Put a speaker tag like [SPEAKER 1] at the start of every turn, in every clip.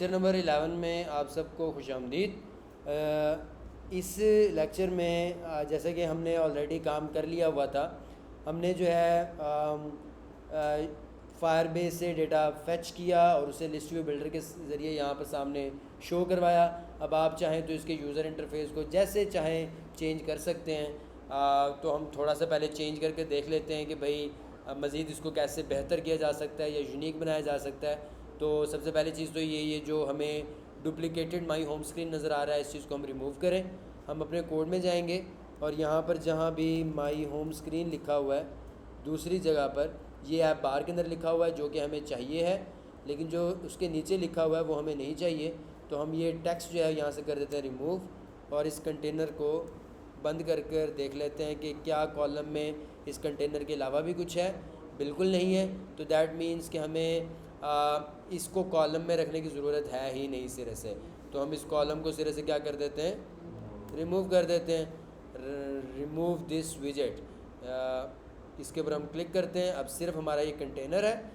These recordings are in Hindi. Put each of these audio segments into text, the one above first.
[SPEAKER 1] लेक्चर नंबर 11 में आप सबको खुशामदीद। इस लेक्चर में जैसे कि हमने ऑलरेडी काम कर लिया हुआ था, हमने जो है फायरबेस से डेटा फेच किया और उसे लिस्ट व्यू बिल्डर के ज़रिए यहाँ पर सामने शो करवाया। अब आप चाहें तो इसके यूज़र इंटरफेस को जैसे चाहें चेंज कर सकते हैं। तो हम थोड़ा सा पहले चेंज करके देख लेते हैं कि भाई मज़ीद इसको कैसे बेहतर किया जा सकता है या यूनिक बनाया जा सकता है। तो सबसे पहली चीज़ तो ये जो हमें डुप्लिकेटेड माई होम स्क्रीन नज़र आ रहा है, इस चीज़ को हम रिमूव करें। हम अपने कोड में जाएंगे और यहाँ पर जहाँ भी माई होम स्क्रीन लिखा हुआ है दूसरी जगह पर ये ऐप बार के अंदर लिखा हुआ है जो कि हमें चाहिए है, लेकिन जो उसके नीचे लिखा हुआ है वो हमें नहीं चाहिए। तो हम ये टेक्स्ट जो है यहाँ से कर देते हैं रिमूव और इस कंटेनर को बंद कर कर देख लेते हैं कि क्या कॉलम में इस कंटेनर के अलावा भी कुछ है। बिल्कुल नहीं है, तो दैट मीन्स कि हमें इसको कॉलम में रखने की ज़रूरत है ही नहीं सिरे से। तो हम इस कॉलम को सिरे से क्या कर देते हैं, रिमूव कर देते हैं। रिमूव दिस विजेट, इसके ऊपर हम क्लिक करते हैं। अब सिर्फ हमारा ये कंटेनर है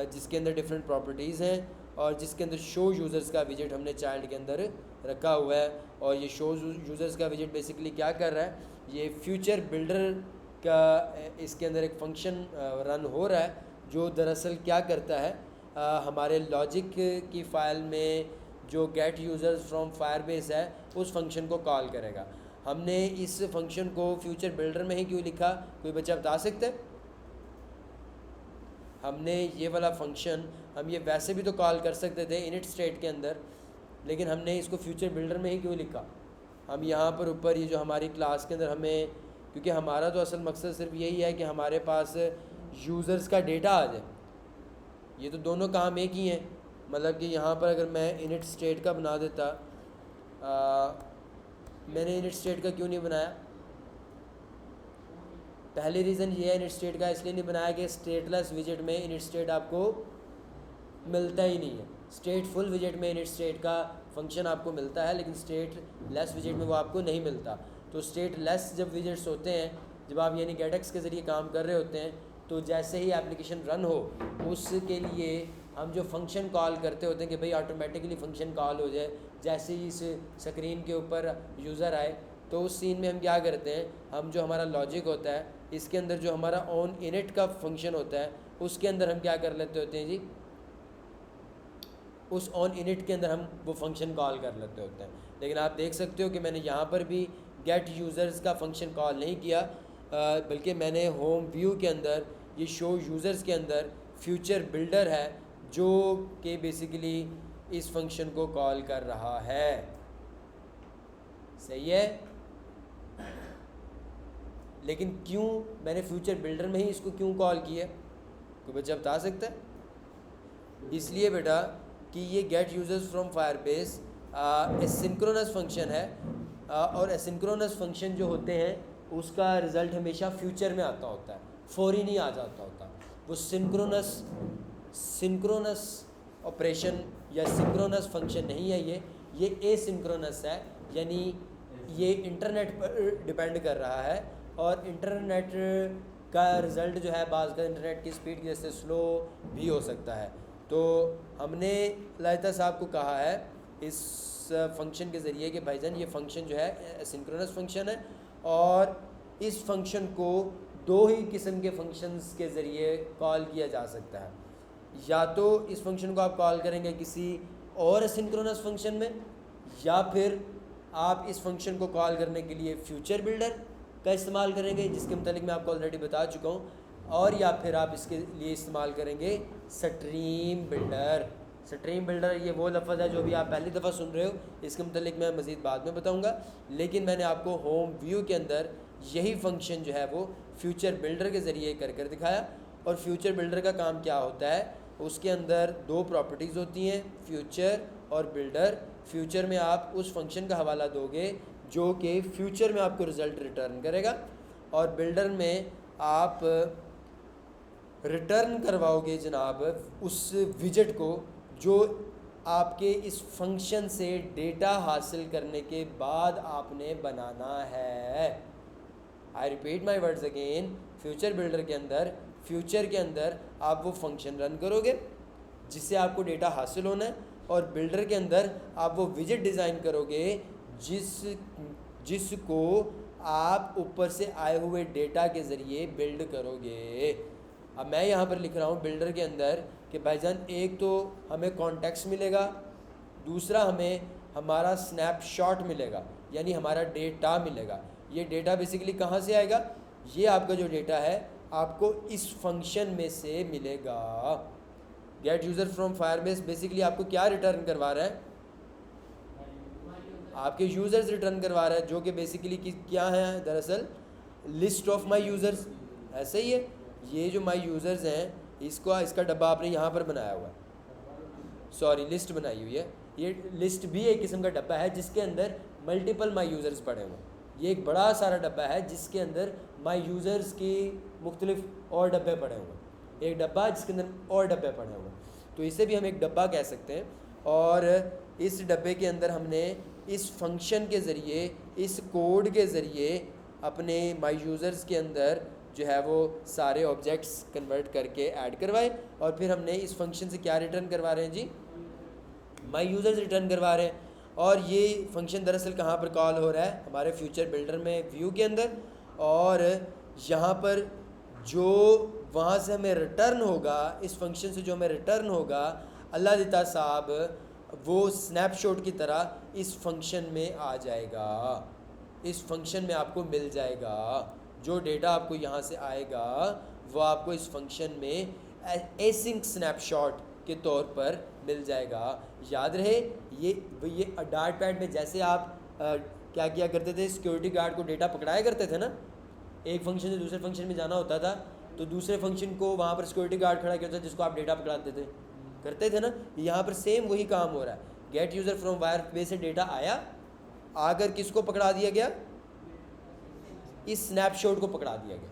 [SPEAKER 1] जिसके अंदर डिफरेंट प्रॉपर्टीज़ हैं और जिसके अंदर शो यूज़र्स का विजेट हमने चाइल्ड के अंदर रखा हुआ है। और ये शो यूज़र्स का विजेट बेसिकली क्या कर रहा है, ये फ्यूचर बिल्डर का इसके अंदर एक फंक्शन रन हो रहा है जो दरअसल क्या करता है, हमारे लॉजिक की फ़ाइल में जो गेट यूज़र्स फ्रॉम फायरबेस है उस फंक्शन को कॉल करेगा। हमने इस फंक्शन को फ्यूचर बिल्डर में ही क्यों लिखा, कोई बच्चा बता सकता है? हमने ये वाला फंक्शन हम ये वैसे भी तो कॉल कर सकते थे इनिट स्टेट के अंदर, लेकिन हमने इसको फ्यूचर बिल्डर में ही क्यों लिखा। हम यहाँ पर ऊपर ये जो हमारी क्लास के अंदर हमें, क्योंकि हमारा तो असल मकसद सिर्फ यही है कि हमारे पास यूज़र्स का डेटा आ जाए। ये तो दोनों काम एक ही हैं। मतलब कि यहाँ पर अगर मैं इनिट स्टेट का बना देता, मैंने इनिट स्टेट का क्यों नहीं बनाया? पहले रीज़न ये है इनिट स्टेट का इसलिए नहीं बनाया कि स्टेटलेस विजेट में इनिट स्टेट आपको मिलता ही नहीं है। स्टेट फुल विजेट में इनिट स्टेट का फंक्शन आपको मिलता है, लेकिन स्टेट लेस विजेट में वो आपको नहीं मिलता। तो स्टेट लेस जब विजेट्स होते हैं, जब आप यानी गेटएक्स के ज़रिए काम कर रहे होते हैं, तो जैसे ही एप्लीकेशन रन हो उसके लिए हम जो फंक्शन कॉल करते होते हैं कि भाई ऑटोमेटिकली फंक्शन कॉल हो जाए जैसे ही इस स्क्रीन के ऊपर यूज़र आए, तो उस सीन में हम क्या करते हैं, हम जो हमारा लॉजिक होता है इसके अंदर जो हमारा ऑन इनिट का फंक्शन होता है उसके अंदर हम क्या कर लेते होते हैं जी, उस ऑन इनिट के अंदर हम वो फंक्शन कॉल कर लेते होते हैं। लेकिन आप देख सकते हो कि मैंने यहाँ पर भी गेट यूज़र्स का फंक्शन कॉल नहीं किया, बल्कि मैंने होम व्यू के अंदर ये शो यूज़र्स के अंदर फ्यूचर बिल्डर है जो कि बेसिकली इस फंक्शन को कॉल कर रहा है। सही है? लेकिन क्यों मैंने फ्यूचर बिल्डर में ही इसको क्यों कॉल किया, कोई बच्चा बता सकता है? इसलिए बेटा कि ये get users from Firebase asynchronous function है, और एसिंक्रोनस फंक्शन जो होते हैं उसका रिज़ल्ट हमेशा फ्यूचर में आता होता है, फौरी नहीं आ जाता होता। वो सिंक्रोनस ऑपरेशन या सिंक्रोनस फंक्शन नहीं है, ये एसिंक्रोनस है, यानी ये इंटरनेट पर डिपेंड कर रहा है और इंटरनेट का रिज़ल्ट जो है बाज़ का इंटरनेट की स्पीड की वजह से स्लो भी हो सकता है। तो हमने लाइता साहब को कहा है इस फंक्शन के ज़रिए कि भाईजान ये फंक्शन जो है सिंक्रोनस फंक्शन है और इस फंक्शन को दो ही किस्म के फंक्शंस के ज़रिए कॉल किया जा सकता है। या तो इस फंक्शन को आप कॉल करेंगे किसी और सिंक्रोनस फंक्शन में, या फिर आप इस फंक्शन को कॉल करने के लिए फ्यूचर बिल्डर का इस्तेमाल करेंगे जिसके मतलब मैं आपको ऑलरेडी बता चुका हूँ, और या फिर आप इसके लिए इस्तेमाल करेंगे स्ट्रीम बिल्डर। स्ट्रीम बिल्डर ये वो लफ्ज़ है जो भी आप पहली दफ़ा सुन रहे हो, इसके मतलब मैं मज़ीद बाद में बताऊँगा, लेकिन मैंने आपको होम व्यू के अंदर यही फंक्शन जो है वो फ्यूचर बिल्डर के ज़रिए कर दिखाया। और फ्यूचर बिल्डर का काम क्या होता है, उसके अंदर दो प्रॉपर्टीज़ होती हैं, फ्यूचर और बिल्डर। फ्यूचर में आप उस फंक्शन का हवाला दोगे जो कि फ्यूचर में आपको रिज़ल्ट रिटर्न करेगा, और बिल्डर में आप रिटर्न करवाओगे जनाब उस विजेट को जो आपके इस फंक्शन से डेटा हासिल करने के बाद आपने बनाना है। I repeat my words again, future builder के अंदर फ्यूचर के अंदर आप वो फंक्शन रन करोगे जिससे आपको डेटा हासिल होना है, और बिल्डर के अंदर आप वो विजिट डिज़ाइन करोगे जिसको आप ऊपर से आए हुए डेटा के ज़रिए बिल्ड करोगे। अब मैं यहाँ पर लिख रहा हूँ बिल्डर के अंदर कि भाईजान एक तो हमें कॉन्टेक्स्ट मिलेगा, दूसरा हमें हमारा स्नैपशॉट मिलेगा यानी हमारा डेटा मिलेगा। ये डेटा बेसिकली कहाँ से आएगा? ये आपका जो डेटा है आपको इस फंक्शन में से मिलेगा। Gate user from Firebase basically आपको क्या रिटर्न करवा रहा है? आपके यूज़र्स रिटर्न करवा रहा है, जो कि बेसिकली क्या है दरअसल लिस्ट ऑफ माई यूज़र्स। ऐसे ही है, ये जो माई यूज़र्स हैं इसका डब्बा आपने यहाँ पर बनाया हुआ है, सॉरी लिस्ट बनाई हुई है। ये लिस्ट भी एक किस्म का डब्बा है जिसके अंदर मल्टीपल माई यूज़र्स पड़े हुए हैं। ये एक बड़ा सारा डब्बा है जिसके अंदर माई यूज़र्स की मुख्तलिफ और डब्बे पड़े हुए हैं। एक डब्बा जिसके अंदर और डब्बे पड़े हुए हैं, तो इसे भी हम एक डब्बा कह सकते हैं। और इस डब्बे के अंदर हमने इस फंक्शन के ज़रिए, इस कोड के ज़रिए अपने माई यूज़र्स के अंदर जो है वो सारे ऑब्जेक्ट्स कन्वर्ट करके ऐड करवाए, और फिर हमने इस फंक्शन से क्या रिटर्न करवा रहे हैं जी? माई यूज़र्स रिटर्न करवा रहे हैं। और ये फंक्शन दरअसल कहाँ पर कॉल हो रहा है? हमारे फ्यूचर बिल्डर में व्यू के अंदर। और यहाँ पर जो वहाँ से हमें रिटर्न होगा, इस फंक्शन से जो हमें रिटर्न होगा, अल्लाह दिता साहब वो स्नैपशॉट की तरह इस फंक्शन में आ जाएगा, इस फंक्शन में आपको मिल जाएगा। जो डेटा आपको यहाँ से आएगा वो आपको इस फंक्शन में एसिंक स्नैपशॉट के तौर पर मिल जाएगा। याद रहे ये डार्ट पैड में जैसे आप क्या किया करते थे, सिक्योरिटी गार्ड को डेटा पकड़ाया करते थे ना, एक फंक्शन से दूसरे फंक्शन में जाना होता था तो दूसरे फंक्शन को वहाँ पर सिक्योरिटी गार्ड खड़ा करता था जिसको आप डेटा पकड़ाते थे, करते थे ना। यहाँ पर सेम वही काम हो रहा है। गेट यूज़र फ्रॉम फायरबेस से डेटा आया, आकर किसको पकड़ा दिया गया? इस स्नैपशॉट को पकड़ा दिया गया।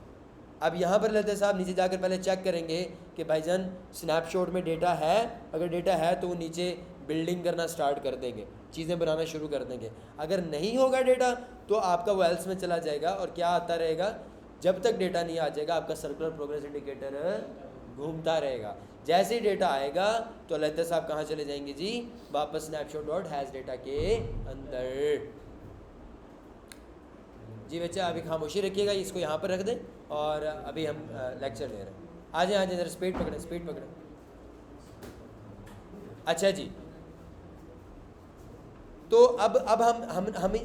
[SPEAKER 1] अब यहाँ पर लेते साहब नीचे जाकर पहले चेक करेंगे कि भाईजान स्नैपशॉट में डेटा है। अगर डेटा है तो वो नीचे बिल्डिंग करना स्टार्ट कर देंगे, चीज़ें बनाना शुरू कर देंगे। अगर नहीं होगा डेटा तो आपका वो एल्स में चला जाएगा और क्या आता रहेगा? जब तक डेटा नहीं आ जाएगा आपका सर्कुलर प्रोग्रेस इंडिकेटर घूमता रहेगा। जैसे ही डेटा आएगा तो लेते साहब कहाँ चले जाएंगे जी? वापस स्नैपशॉट डॉट हैज़ डेटा के अंदर। जी बच्चा अभी खामोशी रखिएगा, इसको यहाँ पर रख दें और अभी हम लेक्चर ले रहे हैं। आ जाए ज़रा स्पीड पकड़ें, स्पीड पकड़ें। अच्छा जी, तो अब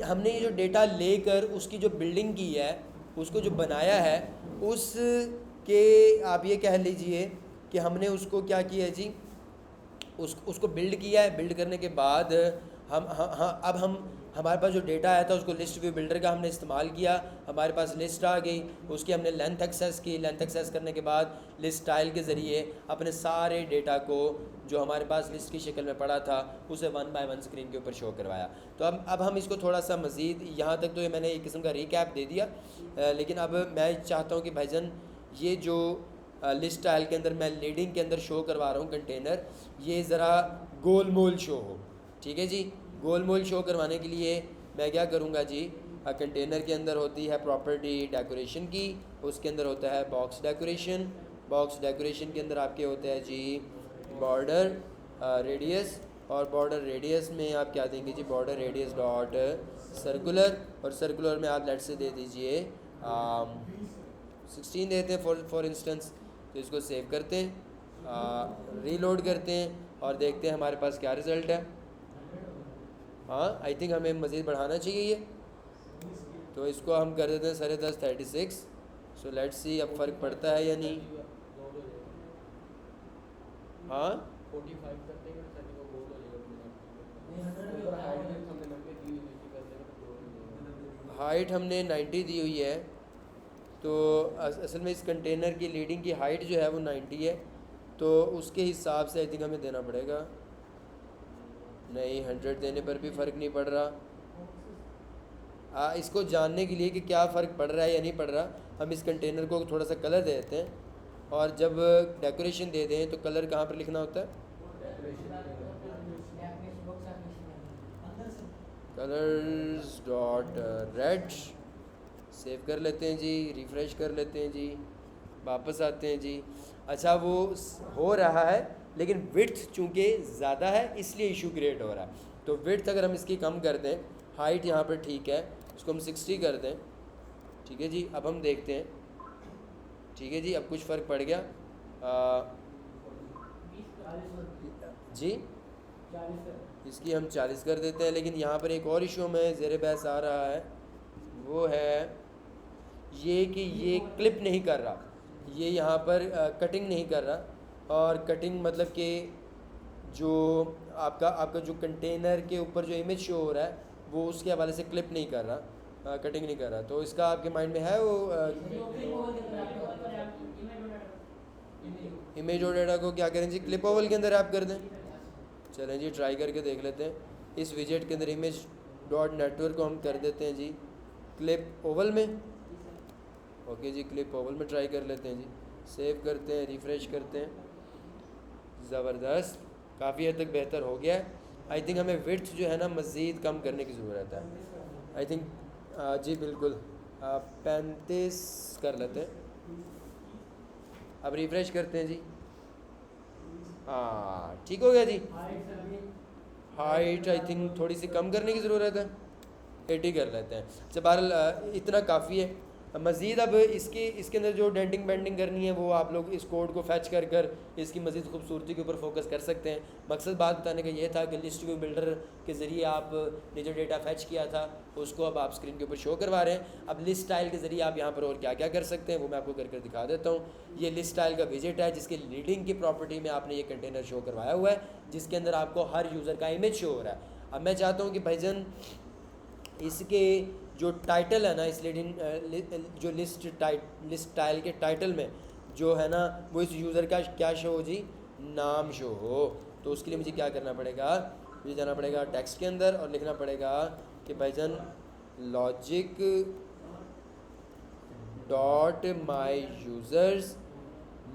[SPEAKER 1] हमने ये जो डेटा लेकर उसकी जो बिल्डिंग की है, उसको जो बनाया है, उसके आप ये कह लीजिए कि हमने उसको क्या किया है जी? उसको बिल्ड किया है। बिल्ड करने के बाद अब हमारे पास जो डेटा आया था उसको लिस्ट व्यू बिल्डर का हमने इस्तेमाल किया, हमारे पास लिस्ट आ गई, उसकी हमने लेंथ एक्सेस की। लेंथ एक्सेस करने के बाद लिस्ट स्टाइल के ज़रिए अपने सारे डेटा को जो हमारे पास लिस्ट की शक्ल में पड़ा था उसे 1 बाय 1 स्क्रीन के ऊपर शो करवाया। तो अब हम इसको थोड़ा सा मज़ीद, यहाँ तक तो ये मैंने एक किस्म का रिकैप दे दिया, लेकिन अब मैं चाहता हूँ कि भाईजान ये जो लिस्ट स्टाइल के अंदर मैं लीडिंग के अंदर शो करवा रहा हूँ कंटेनर, ये ज़रा गोल मोल शो हो। ठीक है जी, गोल मोल शो करवाने के लिए मैं क्या करूँगा जी? कंटेनर के अंदर होती है प्रॉपर्टी डेकोरेशन की, उसके अंदर होता है बॉक्स डेकोरेशन। बॉक्स डेकोरेशन के अंदर आपके होते हैं जी बॉर्डर रेडियस, और बॉर्डर रेडियस में आप क्या देंगे जी? बॉर्डर रेडियस डॉट सर्कुलर, और सर्कुलर में आप लेट से दे दीजिए 16 देते हैं फॉर इंस्टेंस। तो इसको सेव करते हैं, रीलोड करते हैं और देखते हैं हमारे पास क्या रिज़ल्ट है। हाँ, आई थिंक हमें मज़ीद बढ़ाना चाहिए ये, तो इसको हम कर देते हैं 10.5 36। सो लेट्स सी अब फ़र्क पड़ता है या नहीं। हाँ
[SPEAKER 2] 45 करते हैं सर, वो गोल हो जाएगा।
[SPEAKER 1] हाइट हमने 90 दी हुई है, तो असल में इस कंटेनर की लीडिंग की हाइट जो है वो 90 है, तो उसके हिसाब से आई थिंक हमें देना पड़ेगा। नहीं, 100 देने पर भी फ़र्क नहीं पड़ रहा। इसको जानने के लिए कि क्या फ़र्क पड़ रहा है या नहीं पड़ रहा, हम इस कंटेनर को थोड़ा सा कलर दे देते हैं, और जब डेकोरेशन दे दें तो कलर कहाँ पर लिखना होता है? Colours dot red. सेव कर लेते हैं जी, रिफ़्रेश कर लेते हैं जी, वापस आते हैं जी। अच्छा, वो हो रहा है, लेकिन विड्थ चूँकि ज़्यादा है इसलिए इशू क्रिएट हो रहा है। तो विड्थ अगर हम इसकी कम कर दें, हाइट यहाँ पर ठीक है, इसको हम 60 कर दें, ठीक है जी। अब हम देखते हैं, ठीक है जी, अब कुछ फ़र्क पड़ गया जी। इसकी हम 40 कर देते हैं, लेकिन यहाँ पर एक और इशू हमें ज़ेर बहस आ रहा है, वो है ये कि ये क्लिप नहीं कर रहा, ये यहाँ पर कटिंग नहीं कर रहा। और कटिंग मतलब कि जो आपका जो कंटेनर के ऊपर जो इमेज शो हो रहा है वो उसके हवाले से क्लिप नहीं कर रहा, कटिंग नहीं कर रहा। तो इसका आपके माइंड में है वो इमेज और डाटा को क्या करें जी, क्लिप ओवल के अंदर ऐप कर दें। चलें जी, ट्राई करके देख लेते हैं। इस विजेट के अंदर इमेज डॉट नेटवर्क को हम कर देते हैं जी क्लिप ओवल में। ओके जी, क्लिप ओवल में ट्राई कर लेते हैं जी। सेव करते हैं, रिफ़्रेश करते हैं। ज़बरदस्त, काफ़ी हद तक बेहतर हो गया है। आई थिंक हमें विड्थ जो है ना मज़ीद कम करने की ज़रूरत है। आई थिंक जी बिल्कुल 35 कर लेते हैं। अब रिफ़्रेश करते हैं जी। हाँ ठीक हो गया जी। हाइट आई थिंक थोड़ी सी कम करने की ज़रूरत है, 80 कर लेते हैं। अच्छा बहरहाल इतना काफ़ी है। मज़ीद अब इसके अंदर जो डेंटिंग बेंडिंग करनी है वो आप लोग इस कोड को फैच कर कर इसकी मज़ीद खूबसूरती के ऊपर फोकस कर सकते हैं। मकसद बात बताने का ये था कि लिस्ट व्यू बिल्डर के ज़रिए आपने जो डेटा फैच किया था उसको अब आप स्क्रीन के ऊपर शो करवा रहे हैं। अब लिस्ट स्टाइल के ज़रिए आप यहाँ पर और क्या क्या कर सकते हैं वो मैं आपको कर दिखा देता हूँ। ये लिस्ट स्टाइल का विजेट है जिसके लीडिंग की प्रॉपर्टी में आपने ये कंटेनर शो करवाया हुआ है, जिसके अंदर आपको हर यूज़र का इमेज शो हो रहा है। अब मैं चाहता हूँ कि भाईजान इसके जो टाइटल है ना, इस लीडिंग जो लिस्ट टाइल के टाइटल में जो है ना वो इस यूज़र का क्या शो हो जी, नाम शो हो। तो उसके लिए मुझे क्या करना पड़ेगा, मुझे जाना पड़ेगा टेक्स्ट के अंदर और लिखना पड़ेगा कि भाईजान लॉजिक डॉट माई यूज़र्स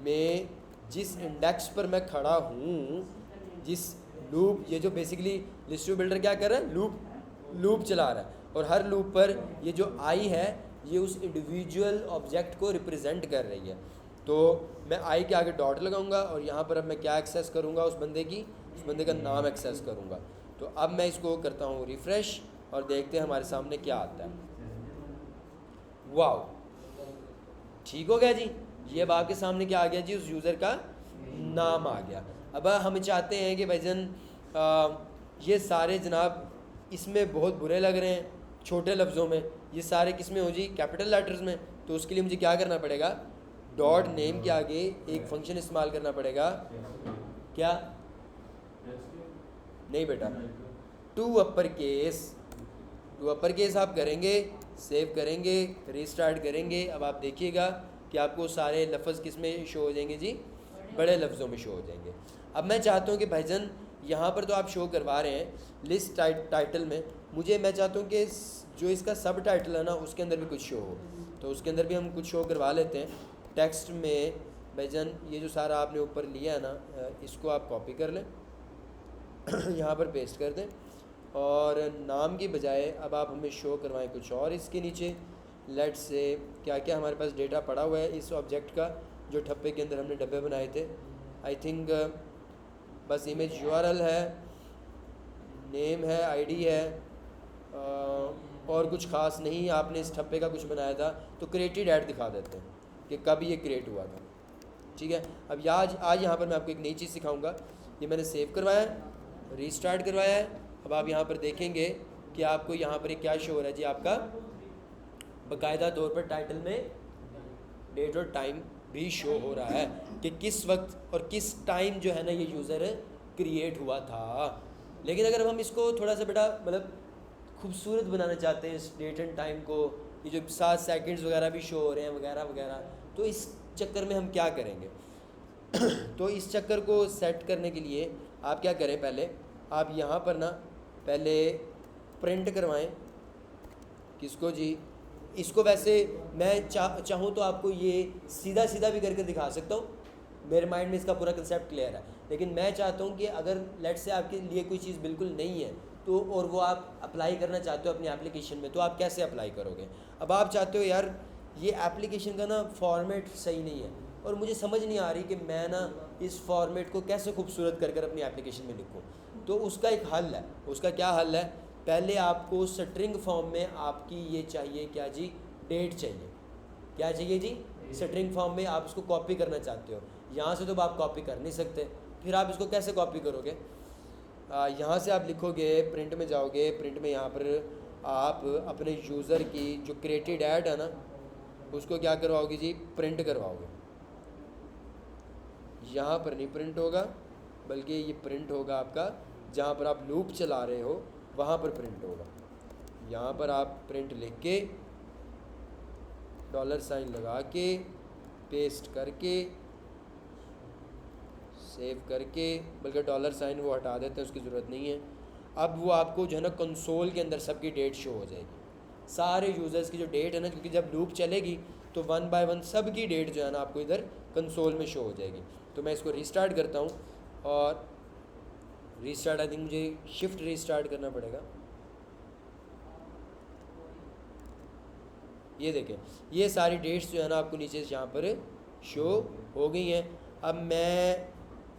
[SPEAKER 1] में जिस इंडेक्स पर मैं खड़ा हूँ, जिस लूप, ये जो बेसिकली लिस्ट व्यू बिल्डर क्या कर रहा है, लूप चला रहा है और हर लूप पर ये जो आई है ये उस इंडिविजुअल ऑब्जेक्ट को रिप्रेजेंट कर रही है। तो मैं आई के आगे डॉट लगाऊंगा और यहाँ पर अब मैं क्या एक्सेस करूँगा, उस बंदे का नाम एक्सेस करूँगा। तो अब मैं इसको करता हूँ रिफ़्रेश और देखते हैं हमारे सामने क्या आता है। वाओ, ठीक हो गया जी। ये अब आपके सामने क्या आ गया जी, उस यूज़र का नाम आ गया। अब हम चाहते हैं कि भाईजान ये सारे जनाब इसमें बहुत बुरे लग रहे हैं छोटे लफ्ज़ों में, ये सारे किस में हो जी, कैपिटल लेटर्स में। तो उसके लिए मुझे क्या करना पड़ेगा, डॉट नेम के आगे एक फंक्शन इस्तेमाल करना पड़ेगा। क्या नहीं बेटा, टू अपर केस आप करेंगे, सेव करेंगे, रीस्टार्ट करेंगे। अब आप देखिएगा कि आपको सारे लफ्ज़ किस में शो हो जाएंगे जी, बड़े लफ्ज़ों में शो हो जाएंगे। अब मैं चाहता हूँ कि भाईजान यहाँ पर तो आप शो करवा रहे हैं लिस्ट टाइटल में, मैं चाहता हूँ कि जो इसका सब टाइटल है ना उसके अंदर भी कुछ शो हो। तो उसके अंदर भी हम कुछ शो करवा लेते हैं। टेक्स्ट में भाईजान ये जो सारा आपने ऊपर लिया है ना, इसको आप कॉपी कर लें यहाँ पर पेस्ट कर दें और नाम की बजाय अब आप हमें शो करवाएं कुछ और इसके नीचे। लेट्स से क्या क्या हमारे पास डेटा पड़ा हुआ है इस ऑब्जेक्ट का जो ठप्पे के अंदर हमने डब्बे बनाए थे। आई थिंक बस इमेज URL है, नेम है, आईडी है और कुछ ख़ास नहीं। आपने इस ठप्पे का कुछ बनाया था तो क्रिएटेड ऐड दिखा देते हैं कि कब ये क्रिएट हुआ था, ठीक है। अब आज यहाँ पर मैं आपको एक नई चीज़ सिखाऊंगा। ये मैंने सेव करवाया है, रीस्टार्ट करवाया है। अब आप यहाँ पर देखेंगे कि आपको यहाँ पर क्या शो हो रहा है जी, आपका बाकायदा तौर पर टाइटल में डेट और टाइम भी शो हो रहा है कि किस वक्त और किस टाइम जो है ना ये यूज़र क्रिएट हुआ था। लेकिन अगर हम इसको थोड़ा सा बेटा मतलब खूबसूरत बनाना चाहते हैं इस डेट एंड टाइम को, ये जो 7 सेकंड्स वगैरह भी शो हो रहे हैं वगैरह वगैरह, तो इस चक्कर में हम क्या करेंगे तो इस चक्कर को सेट करने के लिए आप क्या करें, पहले आप यहाँ पर ना पहले प्रिंट करवाएं किसको जी, इसको। वैसे मैं चाहूँ तो आपको ये सीधा सीधा भी करके दिखा सकता हूँ, मेरे माइंड में इसका पूरा कंसेप्ट क्लियर है। लेकिन मैं चाहता हूँ कि अगर लेट से आपके लिए कोई चीज़ बिल्कुल नहीं है तो और वो आप अप्लाई करना चाहते हो अपनी एप्लीकेशन में, तो आप कैसे अप्लाई करोगे। अब आप चाहते हो यार ये एप्लीकेशन का ना फॉर्मेट सही नहीं है, और मुझे समझ नहीं आ रही कि मैं ना इस फॉर्मेट को कैसे खूबसूरत कर कर अपनी एप्लीकेशन में लिखूँ। तो उसका एक हल है। उसका क्या हल है? पहले आपको स्ट्रिंग फॉर्म में आपकी ये चाहिए क्या जी, डेट चाहिए। क्या चाहिए जी? स्ट्रिंग फॉर्म में आप इसको कॉपी करना चाहते हो। यहाँ से तो आप कॉपी कर नहीं सकते, फिर आप इसको कैसे कॉपी करोगे? यहाँ से आप लिखोगे, प्रिंट में जाओगे, प्रिंट में यहाँ पर आप अपने यूज़र की जो क्रिएटेड ऐड है ना, उसको क्या करवाओगे जी, प्रिंट करवाओगे। यहाँ पर नहीं प्रिंट होगा, बल्कि ये प्रिंट होगा आपका जहाँ पर आप लूप चला रहे हो वहाँ पर प्रिंट होगा। यहाँ पर आप प्रिंट लिख के $साइन लगा के पेस्ट करके सेव करके, बल्कि $साइन वो हटा देते हैं, उसकी ज़रूरत नहीं है। अब वो आपको जो है ना कंसोल के अंदर सबकी डेट शो हो जाएगी, सारे यूज़र्स की जो डेट है ना, क्योंकि जब लूप चलेगी तो 1 बाय 1 सब की डेट जो है ना आपको इधर कंसोल में शो हो जाएगी। तो मैं इसको रीस्टार्ट करता हूँ, और रीस्टार्ट आई थिंक मुझे शिफ्ट रीस्टार्ट करना पड़ेगा। ये देखें, ये सारी डेट्स जो है ना आपको नीचे यहाँ पर शो हो गई हैं। अब मैं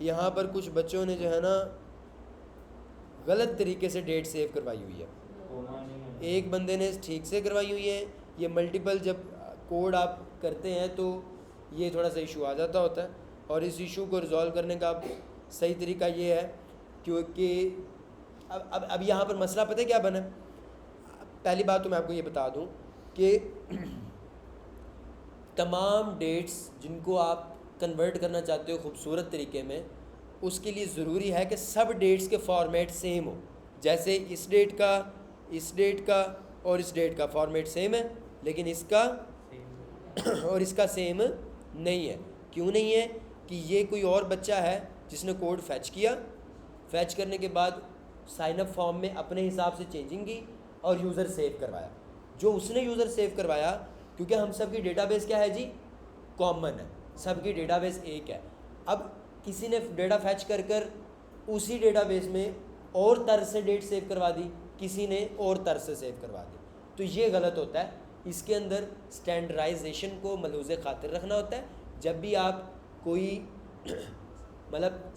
[SPEAKER 1] यहाँ पर कुछ बच्चों ने जो है ना गलत तरीके से डेट सेव करवाई हुई है, एक बंदे ने ठीक से करवाई हुई है। ये मल्टीपल जब कोड आप करते हैं तो ये थोड़ा सा इशू आ जाता होता है, और इस इशू को रिज़ॉल्व करने का सही तरीका ये है, क्योंकि अब यहाँ पर मसला पता है क्या बना? पहली बात तो मैं आपको ये बता दूँ कि तमाम डेट्स जिनको आप कन्वर्ट करना चाहते हो खूबसूरत तरीके में, उसके लिए ज़रूरी है कि सब डेट्स के फॉर्मेट सेम हो। जैसे इस डेट का और इस डेट का फॉर्मेट सेम है, लेकिन इसका और इसका सेम नहीं है। क्यों नहीं है? कि ये कोई और बच्चा है जिसने कोड फैच किया, फैच करने के बाद साइन अप फॉर्म में अपने हिसाब से चेंजिंग की और यूज़र सेव करवाया। जो उसने यूज़र सेव करवाया, क्योंकि हम सब की डेटाबेस क्या है जी, कॉमन है, सबकी डेटाबेस एक है। अब किसी ने डेटा फैच कर उसी डेटाबेस में और तर्ज से डेट सेव करवा दी, किसी ने और तर्ज से सेव करवा दी, तो ये गलत होता है। इसके अंदर स्टैंडर्डाइजेशन को मलूज़े खातिर रखना होता है। जब भी आप कोई मतलब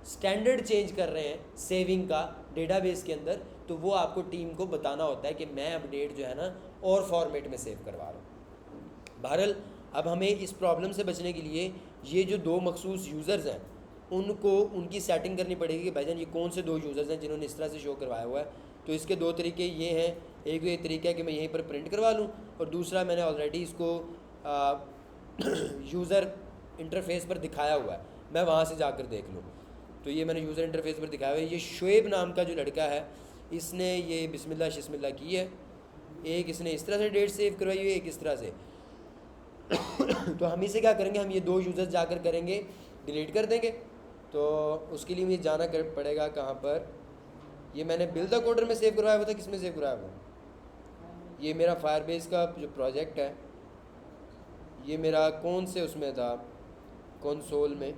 [SPEAKER 1] स्टैंडर्ड चेंज कर रहे हैं सेविंग का डेटाबेस के अंदर, तो वो आपको टीम को बताना होता है कि मैं अपडेट जो है ना और फॉर्मेट में सेव करवा रहा हूँ। बहरहाल अब हमें इस प्रॉब्लम से बचने के लिए ये जो दो मखसूस यूज़र्स हैं उनको उनकी सेटिंग करनी पड़ेगी कि भाईजान ये कौन से दो यूज़र्स हैं जिन्होंने इस तरह से शो करवाया हुआ है। तो इसके दो तरीके ये हैं, एक ये तरीका है कि मैं यहीं पर प्रिंट करवा लूँ, और दूसरा मैंने ऑलरेडी इसको यूज़र इंटरफेस पर दिखाया हुआ है, मैं वहाँ से जाकर देख लूँ। तो ये मैंने यूज़र इंटरफेस पर दिखाया हुआ है। ये शुएब नाम का जो लड़का है, इसने ये बिस्मिल्लाह शिस्मिल्लाह की है। एक इसने इस तरह से डेट सेव करवाई हुई है, एक इस तरह से। तो हम इसे क्या करेंगे, हम ये दो यूज़र्स जाकर करेंगे डिलीट कर देंगे। तो उसके लिए मुझे जाना पड़ेगा कहाँ पर, ये मैंने बिल्ड द कोडर में सेव करवाया हुआ था, किस में सेव करवाया हुआ? ये मेरा फायरबेस का जो प्रोजेक्ट है, ये मेरा कौन से उसमें था, कंसोल में।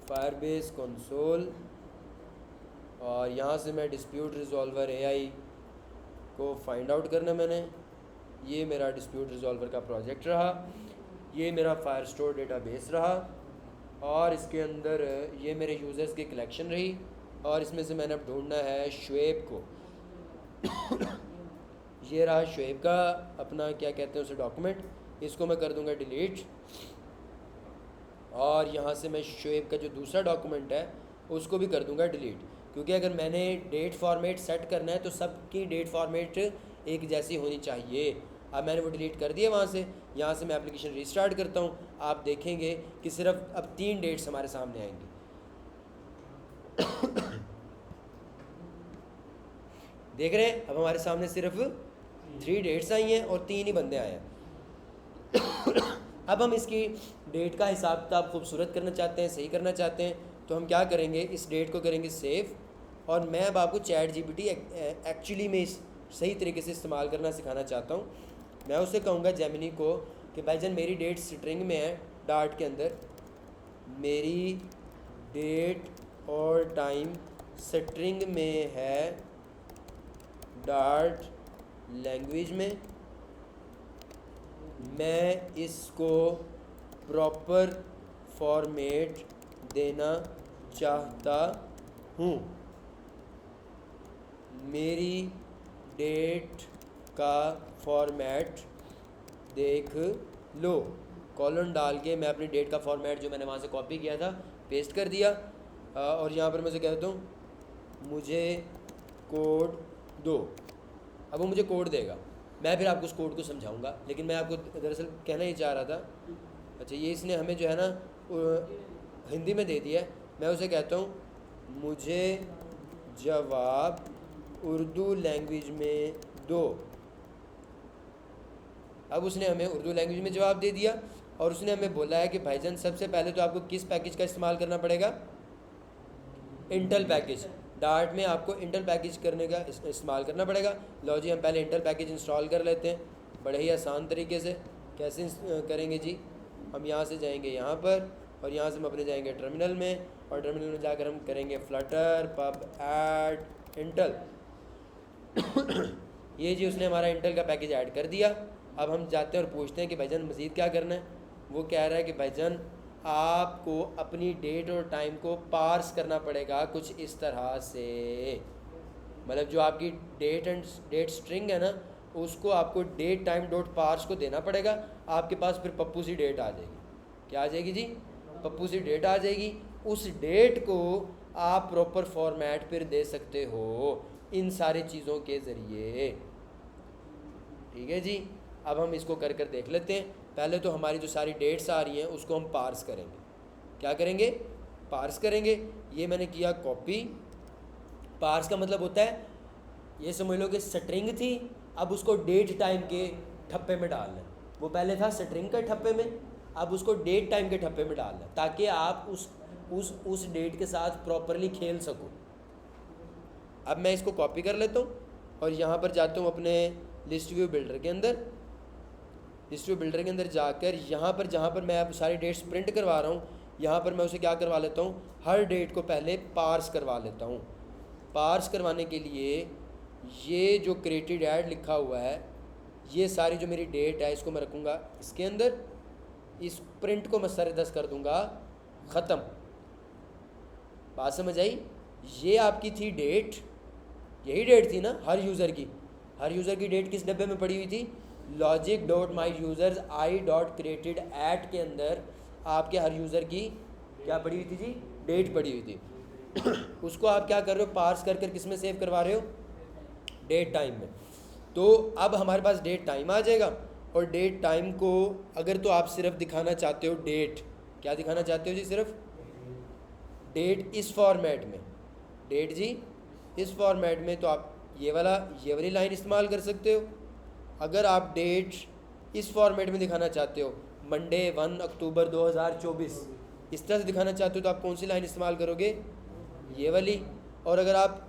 [SPEAKER 1] फायरबेस कंसोल, और यहाँ से मैं डिस्प्यूट रिजॉल्वर एआई को फाइंड आउट करना मैंने। ये मेरा डिस्प्यूट रिजॉल्वर का प्रोजेक्ट रहा, ये मेरा फायरस्टोर डेटाबेस रहा, और इसके अंदर ये मेरे यूज़र्स की कलेक्शन रही, और इसमें से मैंने अब ढूंढना है शुएब को। ये रहा शुएब का अपना क्या कहते हैं उसे डॉक्यूमेंट, इसको मैं कर दूंगा डिलीट, और यहाँ से मैं शुएब का जो दूसरा डॉक्यूमेंट है उसको भी कर दूंगा डिलीट। क्योंकि अगर मैंने डेट फॉर्मेट सेट करना है तो सबकी डेट फॉर्मेट एक जैसी होनी चाहिए। अब मैंने वो डिलीट कर दिया वहाँ से। यहाँ से मैं एप्लीकेशन रीस्टार्ट करता हूँ, आप देखेंगे कि सिर्फ अब 3 डेट्स हमारे सामने आएंगी। देख रहे हैं, अब हमारे सामने सिर्फ 3 डेट्स आई हैं और 3 ही बंदे आए हैं। अब हम इसकी डेट का हिसाब किताब खूबसूरत करना चाहते हैं, सही करना चाहते हैं, तो हम क्या करेंगे, इस डेट को करेंगे सेव। और मैं अब आपको चैट जीपीटी एक्चुअली में इस सही तरीके से इस्तेमाल करना सिखाना चाहता हूँ। मैं उससे कहूँगा जेमिनी को कि भाईजान मेरी डेट स्ट्रिंग में है, डार्ट के अंदर मेरी डेट और टाइम स्ट्रिंग में है, डार्ट लैंग्वेज में, मैं इसको प्रॉपर फॉर्मेट देना चाहता हूँ। मेरी डेट का फॉर्मेट देख लो। कॉलन डाल के मैं अपनी डेट का फॉर्मेट जो मैंने वहाँ से कॉपी किया था पेस्ट कर दिया, और यहाँ पर मैं उसे कहता हूँ मुझे कोड दो। अब वो मुझे कोड देगा, मैं फिर आपको उस कोड को समझाऊंगा, लेकिन मैं आपको दरअसल कहना ही चाह रहा था। अच्छा, ये इसने हमें जो है ना हिंदी में दे दिया है। मैं उसे कहता हूँ मुझे जवाब उर्दू लैंग्वेज में दो। अब उसने हमें उर्दू लैंग्वेज में जवाब दे दिया, और उसने हमें बोला है कि भाईजान सबसे पहले तो आपको किस पैकेज का इस्तेमाल करना पड़ेगा? Intel package. डार्ट में आपको इंटेल पैकेज करने का इस्तेमाल करना पड़ेगा। लो जी, हम पहले इंटेल पैकेज इंस्टॉल कर लेते हैं बड़े ही आसान तरीके से। कैसे करेंगे जी? हम यहाँ से जाएंगे यहाँ पर, और यहाँ से हम अपने जाएंगे टर्मिनल में, और टर्मिनल में जाकर हम करेंगे फ्लटर पब ऐड इंटेल। ये जी उसने हमारा इंटेल का पैकेज ऐड कर दिया। अब हम जाते हैं और पूछते हैं कि भाईजान मज़ीद क्या करना है। वो कह रहा है कि भाईजान आपको अपनी डेट और टाइम को पार्स करना पड़ेगा कुछ इस तरह से। मतलब जो आपकी डेट स्ट्रिंग है ना, उसको आपको डेट टाइम डॉट पार्स को देना पड़ेगा। आपके पास फिर पप्पू सी डेट आ जाएगी। क्या आ जाएगी जी? पप्पू सी डेट आ जाएगी। उस डेट को आप प्रॉपर फॉर्मेट फिर दे सकते हो इन सारी चीज़ों के ज़रिए। ठीक है जी, अब हम इसको कर कर देख लेते हैं। पहले तो हमारी जो सारी डेट्स आ रही हैं उसको हम पार्स करेंगे। क्या करेंगे? पार्स करेंगे। ये मैंने किया कॉपी। पार्स का मतलब होता है, ये समझ लो कि स्ट्रिंग थी, अब उसको डेट टाइम के ठप्पे में डालना है। वो पहले था स्ट्रिंग के ठप्पे में, अब उसको डेट टाइम के ठप्पे में डालना है, ताकि आप उस डेट के साथ प्रॉपरली खेल सको। अब मैं इसको कॉपी कर लेता हूँ और यहाँ पर जाता हूँ अपने लिस्ट व्यू बिल्डर के अंदर। लिस्ट व्यू बिल्डर के अंदर जाकर यहाँ पर जहाँ पर मैं अब सारी डेट्स प्रिंट करवा रहा हूँ, यहाँ पर मैं उसे क्या करवा लेता हूँ, हर डेट को पहले पार्स करवा लेता हूँ। पार्स करवाने के लिए ये जो क्रिएटेड ऐड लिखा हुआ है, ये सारी जो मेरी डेट है इसको मैं रखूँगा इसके अंदर। इस प्रिंट को मैं सर दस कर दूँगा ख़त्म। बात समझ आई? ये आपकी थी डेट, यही डेट थी ना हर यूज़र की। हर यूज़र की डेट किस डब्बे में पड़ी हुई थी? Logic dot my users I dot created add के अंदर आपके हर यूज़र की क्या पड़ी हुई थी जी? डेट पड़ी हुई थी। उसको आप क्या कर रहे हो? पार्स कर कर किस में सेव करवा रहे हो? डेट टाइम में। तो अब हमारे पास डेट टाइम आ जाएगा, और डेट टाइम को अगर तो आप सिर्फ दिखाना चाहते हो डेट, क्या दिखाना चाहते हो जी? सिर्फ डेट इस फॉर्मेट में, डेट जी इस फॉर्मेट में, तो आप ये वाली लाइन इस्तेमाल कर सकते हो। अगर आप डेट इस फॉर्मेट में दिखाना चाहते हो, मंडे 1 अक्टूबर 2024 इस तरह से दिखाना चाहते हो, तो आप कौन सी लाइन इस्तेमाल करोगे? ये वाली। और अगर आप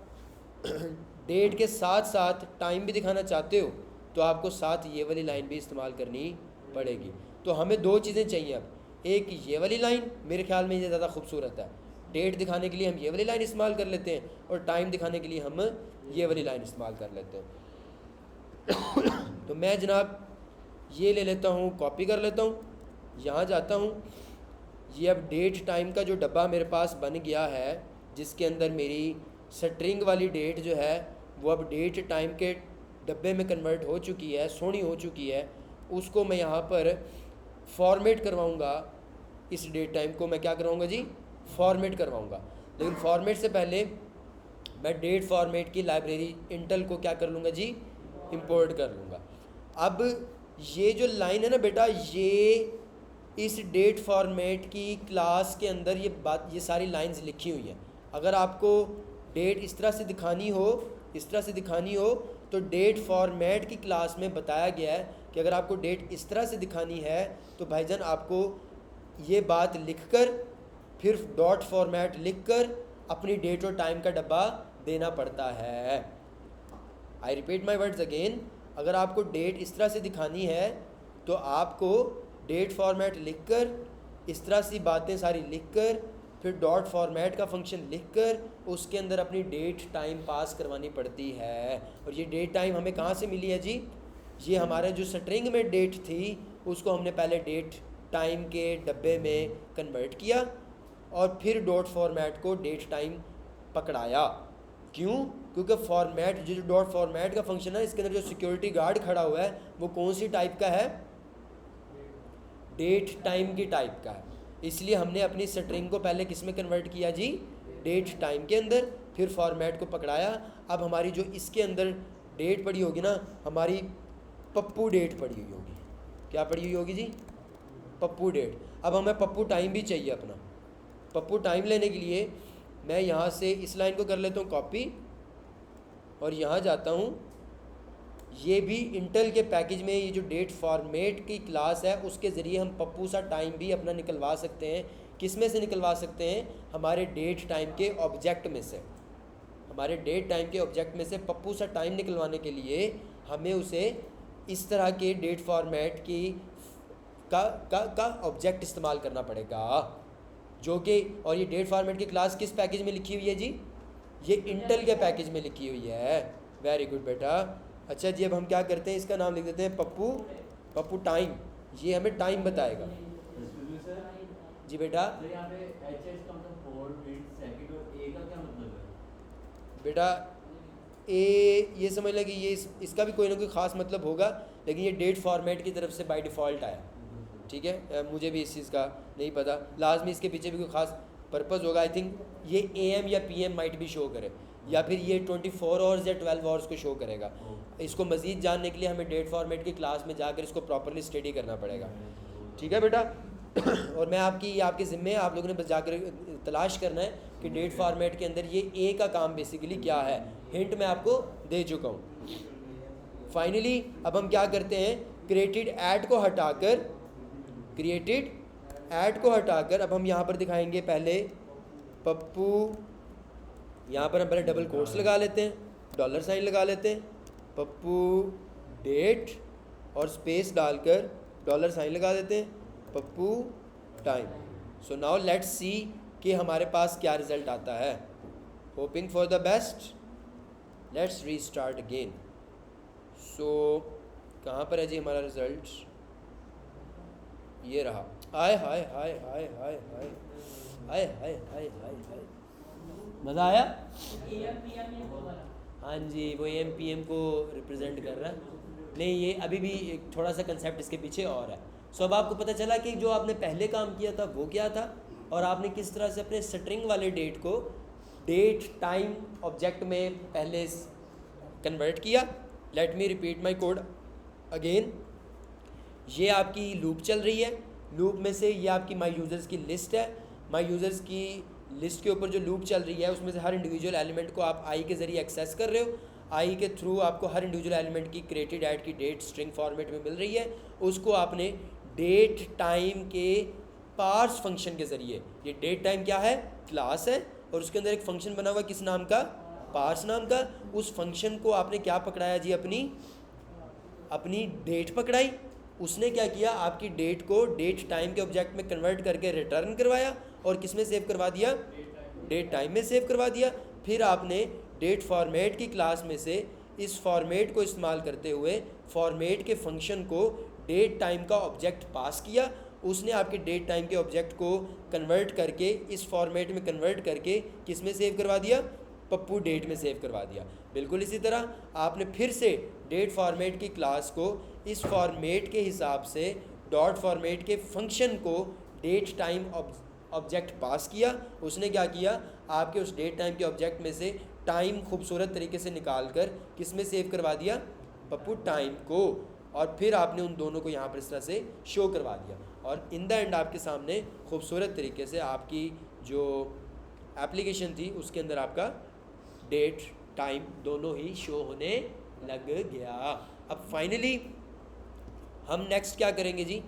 [SPEAKER 1] डेट के साथ साथ टाइम भी दिखाना चाहते हो, तो आपको साथ ये वाली लाइन भी इस्तेमाल करनी पड़ेगी। तो हमें दो चीज़ें चाहिए अब। एक ये वाली लाइन, मेरे ख्याल में ये ज़्यादा खूबसूरत है। डेट दिखाने के लिए हम ये वाली लाइन इस्तेमाल कर लेते हैं, और टाइम दिखाने के लिए हम ये वाली लाइन इस्तेमाल कर लेते हैं। तो मैं जनाब ये ले लेता हूँ, कॉपी कर लेता हूँ, यहाँ जाता हूँ। ये अब डेट टाइम का जो डब्बा मेरे पास बन गया है, जिसके अंदर मेरी स्ट्रिंग वाली डेट जो है वो अब डेट टाइम के डब्बे में कन्वर्ट हो चुकी है, सोनी हो चुकी है। उसको मैं यहाँ पर फॉर्मेट करवाऊँगा। इस डेट टाइम को मैं क्या करवाऊँगा जी? फॉर्मेट करवाऊँगा। लेकिन फॉर्मेट से पहले मैं डेट फॉर्मेट की लाइब्रेरी इंटेल को क्या कर लूँगा जी? इंपोर्ट कर लूँगा। अब ये जो लाइन है ना बेटा, ये इस डेट फॉर्मेट की क्लास के अंदर ये सारी लाइंस लिखी हुई हैं। अगर आपको डेट इस तरह से दिखानी हो, तो डेट फॉर्मेट की क्लास में बताया गया है कि अगर आपको डेट इस तरह से दिखानी है, तो भाईजान आपको ये बात लिखकर फिर डॉट फॉर्मेट लिखकर अपनी डेट और टाइम का डब्बा देना पड़ता है। I repeat my words again. अगर आपको डेट इस तरह से दिखानी है, तो आपको डेट फॉर्मेट लिखकर, इस तरह सी बातें सारी लिखकर, फिर डॉट फॉर्मेट का फंक्शन लिखकर उसके अंदर अपनी डेट टाइम पास करवानी पड़ती है। और ये डेट टाइम हमें कहाँ से मिली है जी? ये हमारे जो स्ट्रिंग में डेट थी उसको हमने पहले डेट टाइम के डब्बे में कन्वर्ट किया और फिर डॉट फॉर्मेट को डेट टाइम पकड़ाया। क्यों? क्योंकि फॉर्मेट जो डॉट फॉर्मेट का फंक्शन है इसके अंदर जो सिक्योरिटी गार्ड खड़ा हुआ है वो कौन सी टाइप का है? डेट टाइम की टाइप का है। इसलिए हमने अपनी स्ट्रिंग को पहले किस में कन्वर्ट किया जी? डेट टाइम के अंदर, फिर फॉर्मेट को पकड़ाया। अब हमारी जो इसके अंदर डेट पड़ी होगी ना, हमारी पप्पू डेट पड़ी हुई होगी। क्या पड़ी हुई होगी जी? पप्पू डेट। अब हमें पप्पू टाइम भी चाहिए अपना। पप्पू टाइम लेने के लिए मैं यहाँ से इस लाइन को कर लेता हूँ कॉपी और यहाँ जाता हूँ। ये भी इंटेल के पैकेज में ये जो डेट फॉर्मेट की क्लास है उसके ज़रिए हम पप्पू सा टाइम भी अपना निकलवा सकते हैं। किस में से निकलवा सकते हैं? हमारे डेट टाइम के ऑब्जेक्ट में से। हमारे डेट टाइम के ऑब्जेक्ट में से पप्पू सा टाइम निकलवाने के लिए हमें उसे इस तरह के डेट फॉर्मेट की का ऑब्जेक्ट इस्तेमाल करना पड़ेगा जो कि, और ये डेट फॉर्मेट की क्लास किस पैकेज में लिखी हुई है जी? ये इंटेल के पैकेज में लिखी हुई है। वेरी गुड बेटा। अच्छा जी, अब हम क्या करते हैं, इसका नाम लिख देते हैं पप्पू टाइम। ये हमें टाइम बताएगा जी बेटा।
[SPEAKER 2] तो यहाँ पे HS का मतलब 4 मिनट सेकंड और A का क्या मतलब है?
[SPEAKER 1] बेटा ए ये समझ लें कि ये इसका भी कोई ना कोई ख़ास मतलब होगा, लेकिन ये डेट फॉर्मेट की तरफ से बाय डिफ़ॉल्ट आया। ठीक है, मुझे भी इस चीज़ का नहीं पता, लाजमी इसके पीछे भी कोई ख़ास पर्पज़ होगा। आई थिंक ये AM या PM माइट भी शो करे, या फिर ये 24 आवर्स या 12 आवर्स को शो करेगा। इसको मज़ीद जानने के लिए हमें डेट फॉर्मेट की क्लास में जाकर इसको प्रॉपरली स्टडी करना पड़ेगा। ठीक है बेटा। और मैं आपके ज़िम्मे, आप लोगों ने बस जाकर तलाश करना है कि डेट फॉर्मेट के अंदर ये ए का काम बेसिकली क्या है। हिंट मैं आपको दे चुका हूँ। फाइनली अब हम क्या करते हैं, क्रिएटेड ऐड को हटाकर अब हम यहाँ पर दिखाएंगे पहले पप्पू। यहाँ पर हम पहले डबल कोट्स लगा लेते हैं, डॉलर साइन लगा लेते हैं, पप्पू डेट और स्पेस डालकर डॉलर साइन लगा देते हैं, Pappu time. So now let's see कि हमारे पास क्या रिज़ल्ट आता है। Hoping for the best, let's restart again. So कहाँ पर है जी हमारा रिज़ल्ट? ये रहा। हाय हाय हाय हाय हाय हाय हाय हाय हाय हाय हाय, मज़ा आया? हाँ जी, वो AM/PM को रिप्रेजेंट कर रहा है। नहीं, ये अभी भी एक थोड़ा सा कंसेप्ट इसके पीछे और है। सो अब आपको पता चला कि जो आपने पहले काम किया था वो क्या था, और आपने किस तरह से अपने स्ट्रिंग वाले डेट को डेट टाइम ऑब्जेक्ट में पहले कन्वर्ट किया। Let me repeat my code again. ये आपकी लूप चल रही है। लूप में से ये आपकी माई यूज़र्स की लिस्ट है। माई यूज़र्स की लिस्ट के ऊपर जो लूप चल रही है उसमें से हर इंडिविजुअल एलिमेंट को आप आई के ज़रिए एक्सेस कर रहे हो। आई के थ्रू आपको हर इंडिविजुअल एलिमेंट की क्रिएटेड ऐड की डेट स्ट्रिंग फॉर्मेट में मिल रही है। उसको आपने डेट टाइम के पार्स फंक्शन के ज़रिए, ये डेट टाइम क्या है? क्लास है, और उसके अंदर एक फंक्शन बना हुआ किस नाम का? पार्स नाम का। उस फंक्शन को आपने क्या पकड़ाया जी? अपनी डेट पकड़ाई। उसने क्या किया? आपकी डेट को डेट टाइम के ऑब्जेक्ट में कन्वर्ट करके रिटर्न करवाया, और किस में सेव करवा दिया? डेट टाइम में सेव करवा दिया। फिर आपने डेट फॉर्मेट की क्लास में से इस फॉर्मेट को इस्तेमाल करते हुए फॉर्मेट के फंक्शन को डेट टाइम का ऑब्जेक्ट पास किया। उसने आपके डेट टाइम के ऑब्जेक्ट को कन्वर्ट करके इस फॉर्मेट में कन्वर्ट करके किस में सेव करवा दिया? पप्पू डेट में सेव करवा दिया। बिल्कुल इसी तरह आपने फिर से डेट फॉर्मेट की क्लास को इस फॉर्मेट के हिसाब से डॉट फॉर्मेट के फंक्शन को डेट टाइम ऑब्जेक्ट पास किया। उसने क्या किया? आपके उस डेट टाइम के ऑब्जेक्ट में से टाइम खूबसूरत तरीके से निकाल कर किस में सेव करवा दिया? पप्पू टाइम को। और फिर आपने उन दोनों को यहाँ पर इस तरह से शो करवा दिया, और इन द एंड आपके सामने खूबसूरत तरीके से आपकी जो एप्लीकेशन थी उसके अंदर आपका डेट टाइम दोनों ही शो होने लग गया। अब फाइनली हम नेक्स्ट क्या करेंगे जी?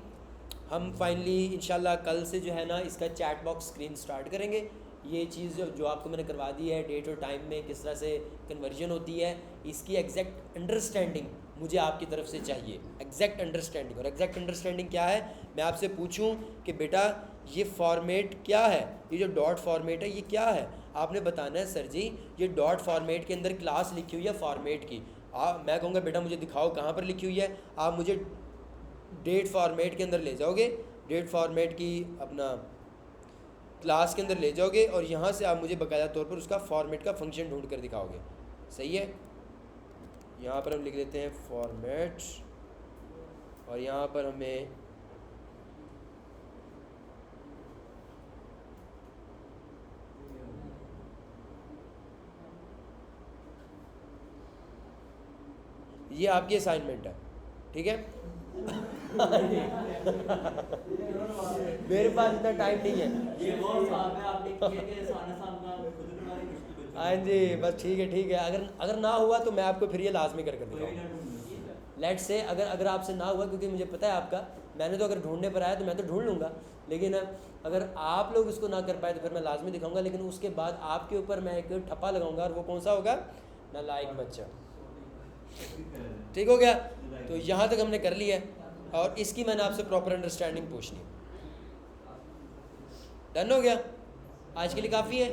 [SPEAKER 1] हम फाइनली इंशाल्लाह कल से जो है ना इसका चैट बॉक्स स्क्रीन स्टार्ट करेंगे। ये चीज़ जो आपको मैंने करवा दी है, डेट और टाइम में किस तरह से कन्वर्जन होती है, इसकी एग्जैक्ट अंडरस्टैंडिंग मुझे आपकी तरफ से चाहिए। Exact understanding. और एग्जैक्ट अंडरस्टैंडिंग क्या है? मैं आपसे पूछूं कि बेटा ये फॉर्मेट क्या है, ये जो डॉट फॉर्मेट है ये क्या है? आपने बताना है सर जी ये डॉट फॉर्मेट के अंदर क्लास लिखी हुई है फॉर्मेट की। मैं कहूँगा बेटा मुझे दिखाओ कहाँ पर लिखी हुई है। आप मुझे डेट फॉर्मेट के अंदर ले जाओगे, डेट फॉर्मेट की अपना क्लास के अंदर ले जाओगे और यहाँ से आप मुझे बाकायदा तौर पर उसका फॉर्मेट का फंक्शन ढूंढ कर दिखाओगे। सही है, यहाँ पर हम लिख लेते हैं फॉर्मेट और यहाँ पर हमें ये आपकी असाइनमेंट है, ठीक है। मेरे पास इतना टाइम नहीं है।
[SPEAKER 2] ये वो साहब है आपने किया कि साना साहब का खुद करवाने मुश्किल बच्चों
[SPEAKER 1] हाँ जी, बस ठीक है ठीक है। अगर ना हुआ तो मैं आपको फिर ये लाजमी कर
[SPEAKER 2] कोई
[SPEAKER 1] दिखाऊंगा।
[SPEAKER 2] ना ढूंढ
[SPEAKER 1] लेट से अगर आपसे ना हुआ, क्योंकि मुझे पता है आपका, मैंने तो अगर ढूंढने पर आया तो मैं तो ढूंढ लूँगा, लेकिन अगर आप लोग इसको ना कर पाए तो फिर मैं लाजमी दिखाऊंगा। लेकिन उसके बाद आपके ऊपर मैं एक ठप्पा लगाऊंगा और वो कौन सा होगा, नालायक बच्चा। ठीक हो गया, तो यहाँ तक हमने कर लिया है और इसकी मैंने आपसे प्रॉपर अंडरस्टैंडिंग पूछनी है। डन हो गया, आज के लिए काफ़ी है।